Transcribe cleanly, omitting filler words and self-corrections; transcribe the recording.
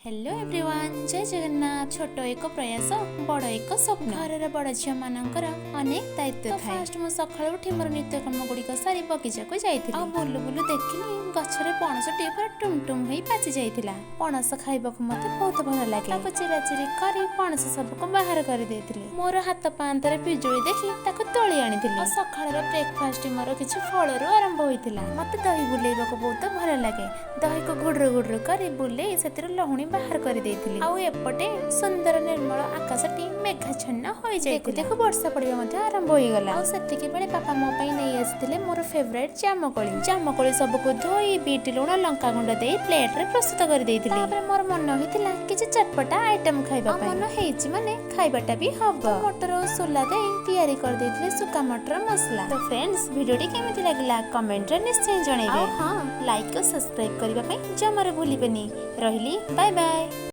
Hello everyone, जय जगन्नाथ। छोट एक प्रयास बड़ एक स्वप्न। घर बड़ झील मानकर अनेक दायित्व थाए। फास्ट मु सकाळु उठी मोर नित्यकर्म गुड़िक सारी बगीचा को जाइथिली। आ बुलु बुलु देखिली गछरे पणसटी पूरा टुमटुम होई पाचि जाइथिला। पणस खाइबाकू मते बहुत भल लागे। ताको चिराचिरी करी पणस सबको बाहर कर देथिली। मोर हाथ पांतरे पिजुळी देखि ताको तोळी आनिथिली। आ सकाळर ब्रेकफास्ट मोर किछि फळरू आरंभ होइथिला। मते दही बुलेइबाकू बहुत भल लागे। दही को गुडरु गुडरु करी बुलेइ सेतिर लहुणी बाहर कर देइथिली। आउ एपटे सुंदर निर्मल आकाशटी मेघाच्छन्न होई जाइथिला। देखो वर्षा पड़िबा मध्ये आरंभ होई गला। आउ सेतिके बेले पापा मो पई नै आस्थिले मोर फेवरेट जामकोली। जामकोली सबको धोई बीट लूण लंका गुंड देई प्लेट रे प्रस्तुत कर देइथिली। तापर मोर मन होइथिला किछि चटपटा आइटम खाइबा पई। मन हेइछि माने खाइबाटा भी हबो। मटर ओ सोला देई तयारी कर देइथिले सुका मटर मसला। तो फ्रेंड्स, वीडियोटी केमिति लागला कमेंट रे निश्चय जणाइबे। हां, लाइक और सब्सक्राइब करबा पई जमारे भूलिबेनी। रहिली, बाय बाय।